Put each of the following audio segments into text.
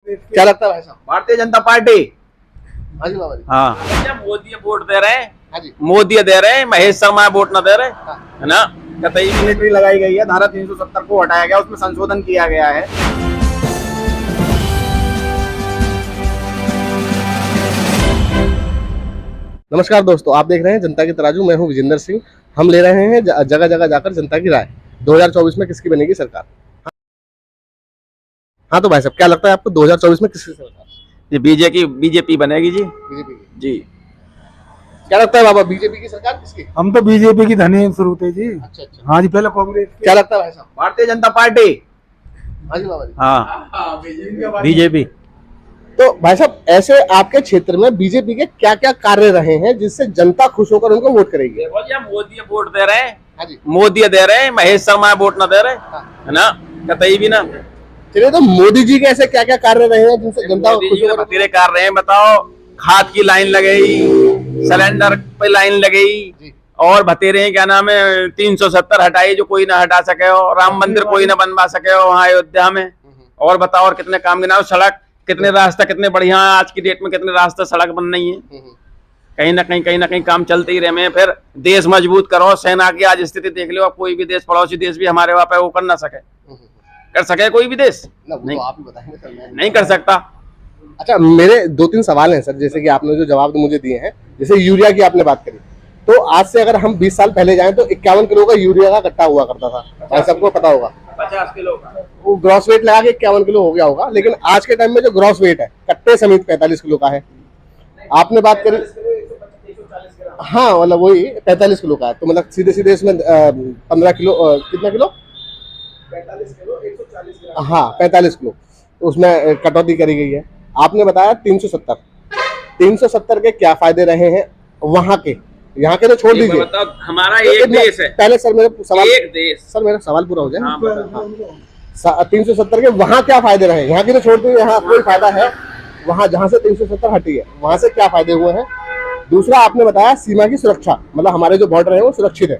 क्या लगता है भाई साहब? भारतीय जनता पार्टी। हाँ जी बाबा जी। हाँ, मोदी वोट दे रहे हैं। हाँ जी। मोदी दे रहे हैं, महेश शर्मा वोट न दे रहे, हाँ। है ना। कतई मिलिट्री लगाई गई है, धारा 370 को हटाया गया, उसमें संशोधन किया गया है। नमस्कार दोस्तों, आप देख रहे हैं जनता की तराजू। मैं हूं विजेंद्र सिंह। हम ले रहे हैं जगह जगह जाकर जनता की राय 2024 में किसकी बनेगी सरकार। हाँ तो भाई साहब, क्या लगता है आपको 2024 में किसकी सरकार? ये बीजेपी बनेगी जी। बीजेपी की। जी। क्या लगता है बाबा, बीजेपी की सरकार किसकी? हम तो बीजेपी की धनी शुरू थे जी। अच्छा अच्छा। हाँ जी, पहले कांग्रेस। क्या लगता है भाई साहब? भारतीय जनता पार्टी। हाँ जी बाबा जी। हाँ, बीजेपी। तो भाई साहब, ऐसे आपके क्षेत्र में बीजेपी के क्या क्या कार्य रहे हैं जिससे जनता खुश होकर उनको वोट करेगी? देखो जी, मोदी वोट दे रहे हैं। हाँ जी। मोदी दे रहे हैं, महेश शर्मा वोट न दे रहे, है ना। कतई भी ना। चलिए, तो मोदी जी के ऐसे क्या क्या कार्य रहे हैं जिनसे जनता मोदी खुश जी होकर? बतेरे कर रहे हैं, बताओ। खाद की लाइन लगेगी, सिलेंडर पे लाइन लगेगी, जी। और बतेरे हैं क्या नाम है 370 हटाई जो कोई ना हटा सके हो, राम मंदिर कोई ना बनवा सके हो वहाँ अयोध्या में। और बताओ, और कितने काम गिनाओ, सड़क कितने रास्ता कितने बढ़िया आज की डेट में, कितने रास्ते सड़क बन रही है। कहीं ना कहीं काम चलते ही रहे। फिर देश मजबूत करो, सेना की आज स्थिति देख लो, कोई भी देश, पड़ोसी देश भी हमारे वहाँ पे वो कर ना सके, कर सके कोई भी देश नहीं, तो आप ही बताएंगे सर, मैं नहीं कर सकता। अच्छा, मेरे 2-3 सवाल हैं सर, जैसे कि आपने जो जवाब मुझे दिए हैं। जैसे यूरिया की आपने बात करी, तो आज से अगर हम 20 साल पहले जाएं तो 51 किलो का यूरिया का कट्टा हुआ करता था, भाई सबको पता होगा। 50 किलो का वो ग्रॉस वेट लगा के 51 किलो हो गया होगा, लेकिन आज के टाइम में जो ग्रॉस वेट है कट्टे समेत 45 किलो का है। आपने बात करी, हाँ मतलब वही 45 किलो का है, तो मतलब सीधे सीधे इसमें 15 किलो, कितना किलो? 45 किलो, 140 ग्राम। हाँ, 45 किलो उसमें कटौती करी गई है। आपने बताया 370 के क्या फायदे रहे हैं वहां के? यहाँ के तो छोड़ दीजिए, हमारा एक देश है। पहले सर मेरा सवाल, एक देश। सर मेरा सवाल पूरा हो जाए। हाँ, 370 के वहां क्या फायदे रहे? यहाँ की तो छोड़ दीजिए, यहाँ कोई फायदा है? वहां जहां से 370 हटी है वहां से क्या फायदे हुए हैं? दूसरा, आपने बताया सीमा की सुरक्षा, मतलब हमारे जो बॉर्डर है वो सुरक्षित है।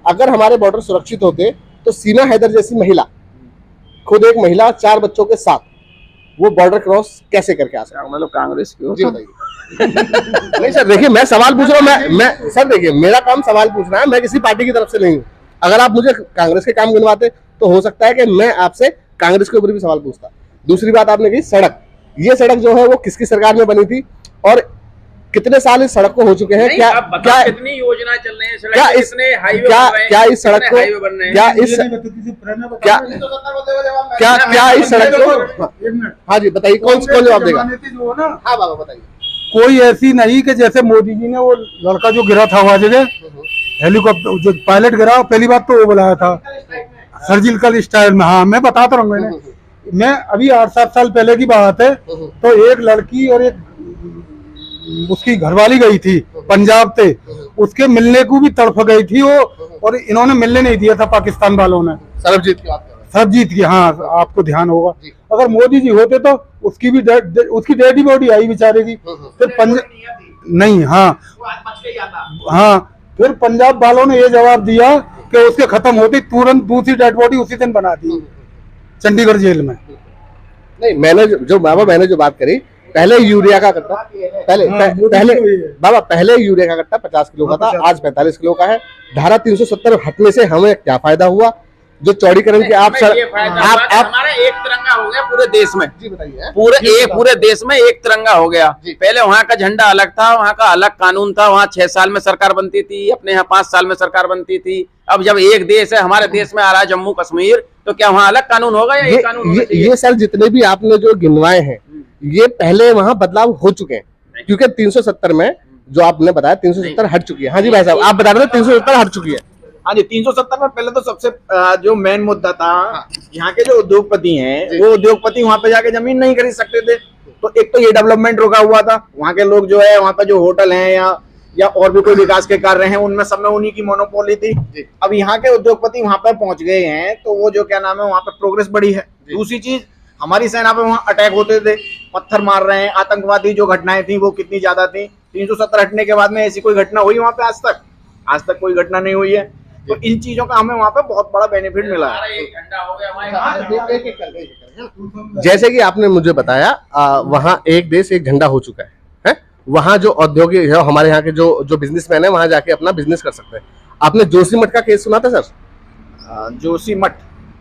अगर हमारे बॉर्डर सुरक्षित होते तो सीमा हैदर जैसी महिला, खुद एक महिला 4 बच्चों के साथ, वो बॉर्डर क्रॉस कैसे करके आ सकती? मतलब कांग्रेस की। जी बताइए। नहीं सर, देखिए मैं सवाल पूछ रहा हूँ, मैं सर देखिए, मेरा काम सवाल पूछना है, मैं किसी पार्टी की तरफ से नहीं हूँ। अगर आप मुझे कांग्रेस के काम गिनवाते तो हो सकता है कि मैं आपसे कांग्रेस के ऊपर भी सवाल पूछता। दूसरी बात आपने कही सड़क, ये सड़क जो है वो किसकी सरकार में बनी थी और कितने साल इस सड़क को हो चुके हैं? क्या क्या कितनी योजनाएं चल रही हैं, क्या इस हाईवे क्या इस सड़क को, क्या इस सड़क को, हाँ जी बताइए, कौन जवाब देगा? हाँ बाबा बताइए। कोई ऐसी नहीं कि जैसे मोदी जी ने वो लड़का जो गिरा था वहाँ जगह, हेलीकॉप्टर जो पायलट गिरा, पहली बात तो वो बुलाया था सर्जिकल स्टाइल में। हाँ, मैं बताता रहूंगा। मैं अभी 8-7 साल पहले की बात है, तो एक लड़की और एक उसकी घरवाली गई थी पंजाब से, उसके मिलने को भी तड़प गई थी वो, और इन्होंने मिलने नहीं दिया था पाकिस्तान वालों ने। सरबजीत की बात कर रहे हैं? सरबजीत की, हाँ आपको ध्यान होगा। अगर मोदी जी होते तो उसकी भी उसकी डेडी बॉडी आई बेचारे की, फिर नहीं, हाँ हाँ, फिर पंजाब वालों ने ये जवाब दिया कि उसके खत्म होती तुरंत दूसरी डेड बॉडी उसी दिन बना दी चंडीगढ़ जेल में। नहीं, मैंने जो बात करी, पहले यूरिया का कट्टा, पहले यूरिया का कट्टा 50 किलो का था, आज 45 किलो का है। धारा 370 हटने से हमें क्या फायदा हुआ? जो चौड़ीकरण की आप हमारा एक तिरंगा हो गया पूरे देश में। जी बताइए। पूरे देश में एक तिरंगा हो गया। पहले वहाँ का झंडा अलग था, वहाँ का अलग कानून था, वहाँ 6 साल में सरकार बनती थी, अपने यहाँ 5 साल में सरकार बनती थी। अब जब एक देश है, हमारे देश में आ रहा है जम्मू कश्मीर, तो क्या वहाँ अलग कानून होगा या एक कानून? ये सर जितने भी आपने जो गिनवाए हैं, ये पहले वहाँ बदलाव हो चुके हैं, क्योंकि 370 में जो आपने बताया 370 हट चुकी है। हाँ जी भाई साहब, आप बता रहे थे 370 हट चुकी है। हाँ जी, 370 में पहले तो सबसे जो मेन मुद्दा था, यहाँ के जो उद्योगपति हैं, वो उद्योगपति वहाँ पे जाके जमीन नहीं खरीद सकते थे। तो एक तो ये डेवलपमेंट रुका हुआ था, वहाँ के लोग जो है, वहाँ पे जो होटल हैं या और भी कोई विकास के कार्य हैं, उनमें सब में उन्हीं की मोनोपोली थी। अब यहाँ के उद्योगपति वहाँ पे पहुंच गए हैं, तो वो जो क्या नाम है, वहाँ पे प्रोग्रेस बढ़ी है। दूसरी चीज, हमारी सेना पे वहाँ अटैक होते थे, पत्थर मार रहे हैं, आतंकवादी जो घटनाएं थी वो कितनी ज्यादा थी। 370 हटने के बाद में ऐसी कोई घटना हुई वहाँ पे? आज तक कोई घटना नहीं हुई है। तो इन चीजों का हमें वहाँ पे बहुत बड़ा बेनिफिट मिला है। जैसे कि आपने मुझे बताया वहाँ एक देश एक झंडा हो चुका है? वहाँ जो औद्योगिक है, हमारे यहाँ के जो बिजनेसमैन है वहाँ जाके अपना बिजनेस कर सकते हैं। आपने जोशीमठ का केस सुना था सर? जोशीमठ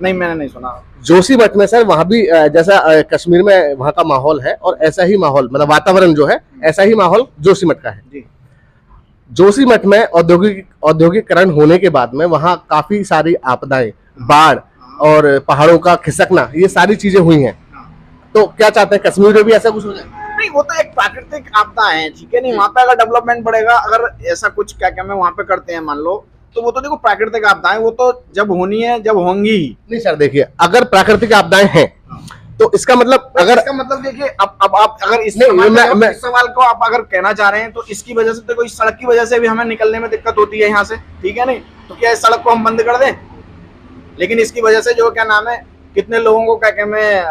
नहीं, मैंने नहीं सुना। जोशीमठ में सर वहाँ भी जैसा कश्मीर में वहाँ का माहौल है और ऐसा ही माहौल, मतलब वातावरण जो है ऐसा ही माहौल जोशीमठ का है जी। जोशीमठ में औद्योगिकरण होने के बाद में वहाँ काफी सारी आपदाएं, बाढ़ और पहाड़ों का खिसकना, ये सारी चीजें हुई हैं। तो क्या चाहते हैं कश्मीर में भी ऐसा कुछ हो जाए? नहीं, वो तो एक प्राकृतिक आपदा है, ठीक है। नहीं, वहाँ पे अगर डेवलपमेंट बढ़ेगा, अगर ऐसा कुछ क्या क्या मैं वहाँ पे करते हैं मान लो, तो वो तो देखो प्राकृतिक आपदाएं वो तो जब होनी है जब होंगी ही। नहीं सर देखिए, अगर प्राकृतिक आपदाएं हैं तो इसका मतलब, अगर इसका मतलब देखिए अब आप अगर इस नहीं, इस सवाल को आप अगर कहना चाह रहे हैं तो इसकी वजह से, देखो इस सड़क की वजह से भी हमें निकलने में दिक्कत होती है यहाँ से, ठीक है। नहीं तो क्या इस सड़क को हम बंद कर दें? लेकिन इसकी वजह से जो क्या नाम है, कितने लोगों को क्या क्या में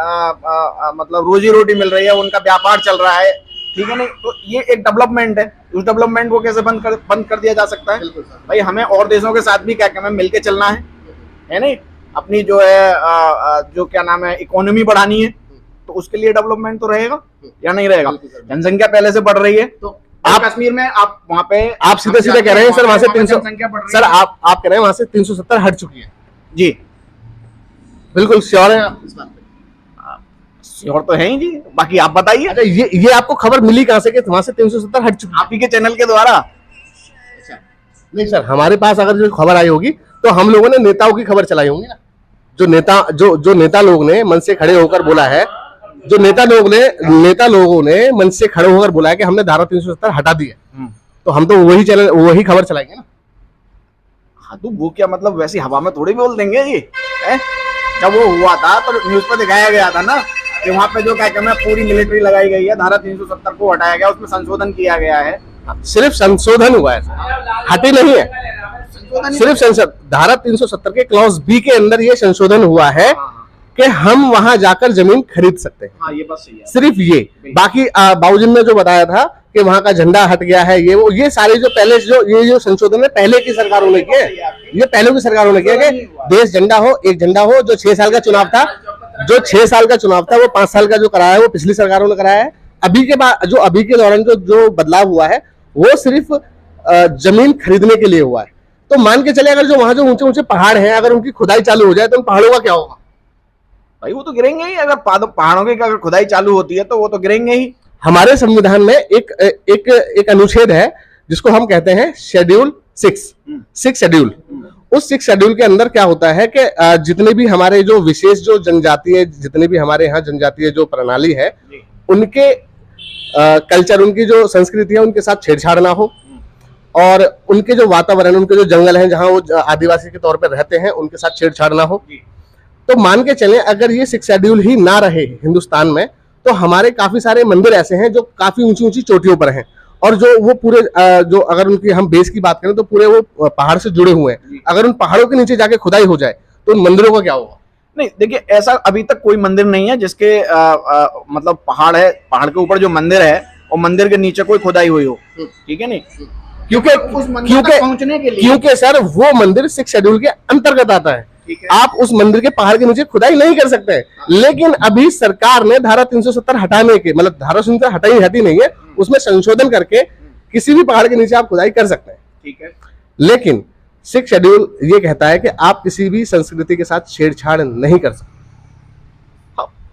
मतलब रोजी रोटी मिल रही है, उनका व्यापार चल रहा है, ठीक है। नहीं तो ये एक डेवलपमेंट है, उस डेवलपमेंट को कैसे बंद कर दिया जा सकता है? भाई हमें और देशों के साथ भी क्या क्या में मिलके चलना है नहीं। अपनी जो है जो क्या नाम है इकोनॉमी बढ़ानी है, तो उसके लिए डेवलपमेंट तो रहेगा या नहीं रहेगा? जनसंख्या पहले से बढ़ रही है, तो आप कश्मीर में आप वहाँ पे आप सीधे सीधे कह रहे हैं सर वहां से 300, सर आप कह रहे हैं वहां से 370 हट चुकी है? जी बिल्कुल श्योर है आप इस बात पे? श्योर तो है ही जी, बाकी आप बताइए। अच्छा ये आपको खबर मिली कहाँ से कि वहां से 370 हट चुकी? आप ही के चैनल के द्वारा। नहीं सर, हमारे पास अगर जो खबर आई होगी तो हम लोगों ने नेताओं की खबर चलाई होंगी ना। जो नेता लोग ने मन से खड़े होकर बोला है, जो नेता लोगों ने मन से खड़े होकर बोला है कि हमने धारा 370 हटा दी है, तो हम तो वही खबर चलाएंगे ना। हाँ तो वो क्या मतलब वैसी हवा में थोड़ी बोल देंगे ये है? जब वो हुआ था तो न्यूज पर दिखाया गया था ना कि वहाँ पे जो क्या कहते हैं पूरी मिलिट्री लगाई गई है, धारा 370 को हटाया गया, उसमें संशोधन किया गया है। सिर्फ संशोधन हुआ है, हटी नहीं है। सिर्फ संसद धारा 370 के क्लॉज बी के अंदर ये संशोधन हुआ है कि हम वहां जाकर जमीन खरीद सकते हैं। हाँ, ये बात सही है। सिर्फ ये, बाकी बाबूजी ने जो बताया था कि वहां का झंडा हट गया है, ये सारे जो पहले जो संशोधन है पहले की सरकारों ने किए, ये पहले की सरकारों ने किया कि देश झंडा हो, एक झंडा हो। जो 6 साल का चुनाव था, वो 5 साल का जो कराया है वो पिछली सरकारों ने कराया है। अभी के दौरान जो बदलाव हुआ है वो सिर्फ जमीन खरीदने के लिए हुआ है। तो मान के चले अगर जो वहां जो ऊंचे ऊंचे पहाड़ हैं, अगर उनकी खुदाई चालू हो जाए तो उन पहाड़ों का क्या होगा? भाई वो तो गिरेंगे ही, अगर पहाड़ों की अगर खुदाई चालू होती है तो वो तो गिरेंगे ही। हमारे संविधान में एक अनुच्छेद है जिसको हम कहते हैं शेड्यूल 6 शेड्यूल। उस 6 शेड्यूल के अंदर क्या होता है कि जितने भी हमारे जो विशेष जो जनजातीय, जितने भी हमारे यहाँ जनजातीय जो प्रणाली है, उनके कल्चर, उनकी जो संस्कृति है, उनके साथ छेड़छाड़ ना हो, और उनके जो वातावरण, उनके जो जंगल हैं जहां वो आदिवासी के तौर पर रहते हैं, उनके साथ छेड़छाड़ ना हो। तो मान के चलें अगर ये 6 शेड्यूल ही ना रहे हिंदुस्तान में, तो हमारे काफी सारे मंदिर ऐसे हैं जो काफी ऊंची ऊंची चोटियों पर हैं, और जो वो पूरे जो अगर उनकी हम बेस की बात करें तो पूरे वो पहाड़ से जुड़े हुए हैं। अगर उन पहाड़ों के नीचे जाके खुदाई हो जाए तो उन मंदिरों का क्या होगा? नहीं देखिए, ऐसा अभी तक कोई मंदिर नहीं है जिसके मतलब पहाड़ है, पहाड़ के ऊपर जो मंदिर है और मंदिर के नीचे कोई खुदाई हुई हो, ठीक है। नहीं क्योंकि सर वो मंदिर 6 शेड्यूल के अंतर्गत आता है। आप उस मंदिर के पहाड़ के नीचे खुदाई नहीं कर सकते हैं। लेकिन अभी सरकार ने धारा 370 हटाने के, मतलब धारा 370 हटी नहीं है, उसमें संशोधन करके किसी भी पहाड़ के नीचे आप खुदाई कर सकते हैं, ठीक है। लेकिन 6 शेड्यूल ये कहता है कि आप किसी भी संस्कृति के साथ छेड़छाड़ नहीं कर सकते।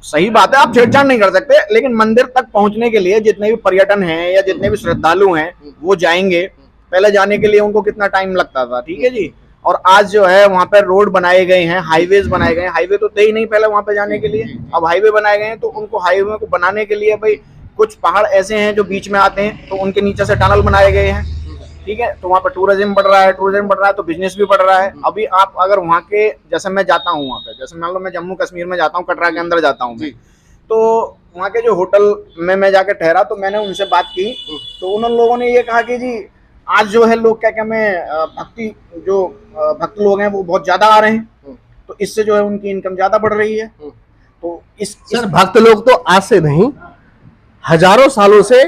सही बात है, आप छेड़छाड़ नहीं कर सकते, लेकिन मंदिर तक पहुंचने के लिए जितने भी पर्यटन हैं या जितने भी श्रद्धालु हैं वो जाएंगे। पहले जाने के लिए उनको कितना टाइम लगता था, ठीक है जी। और आज जो है वहाँ पे रोड बनाए गए हैं, हाईवेज बनाए गए हैं। हाईवे तो थे ही नहीं पहले वहाँ पे जाने के लिए, अब हाईवे बनाए गए हैं। तो उनको हाईवे को बनाने के लिए भाई कुछ पहाड़ ऐसे हैं जो बीच में आते हैं, तो उनके नीचे से टनल बनाए गए हैं, ठीक है। तो वहाँ पे टूरिज्म बढ़ रहा है, तो बिजनेस भी बढ़ रहा है। अभी आप अगर वहाँ के, जैसे मैं जाता हूँ वहाँ पे, जैसे मान लो मैं जम्मू कश्मीर में जाता हूँ, कटरा के अंदर जाता हूँ मैं, तो वहाँ के जो होटल में मैं जाके ठहरा, तो मैंने उनसे बात की, तो उन लोगों ने ये कहा कि जी आज जो है लोग क्या भक्त लोग हैं वो बहुत ज्यादा आ रहे हैं, तो इससे जो है उनकी इनकम ज्यादा बढ़ रही है। तो सर भक्त लोग तो आज से नहीं, हजारों सालों से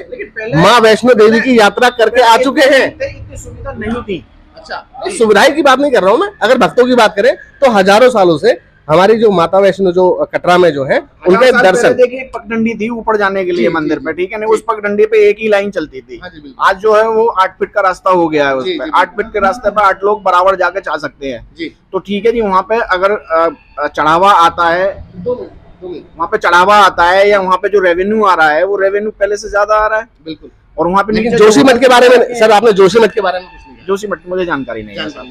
माँ वैष्णो देवी की यात्रा करके आ चुके हैं। इतनी सुविधा नहीं थी, अच्छा, सुविधाएं की बात नहीं कर रहा हूँ मैं, अगर भक्तों की बात करें तो हजारों सालों से हमारी जो माता वैष्णो जो कटरा में जो है उनके हजार साल दर्शन। पहले देखिए एक पगडंडी थी ऊपर जाने के लिए जी, मंदिर जी, पे, ठीक है ना, जी। उस पगडंडी पे एक ही लाइन चलती थी। हाँ जी, बिल्कुल। आज जो है वो 8 फीट का रास्ता हो गया है उस जी, पे, जी, 8 फीट के रास्ते पे 8 लोग बराबर जाके जा सकते हैं। जी, तो ठीक है जी, वहाँ पे अगर चढ़ावा आता है, 2 मिनट, 2 मिनट, वहाँ पे चढ़ावा आता है या वहाँ पे जो रेवेन्यू आ रहा है वो रेवेन्यू पहले से ज्यादा आ रहा है। बिल्कुल। और वहाँ पे लेकिन नीचे जोशीमठ जो- के बारे में सर, आपने जोशीमठ के बारे में कुछ नहीं कहा। जोशीमठ की मुझे जानकारी नहीं है सर।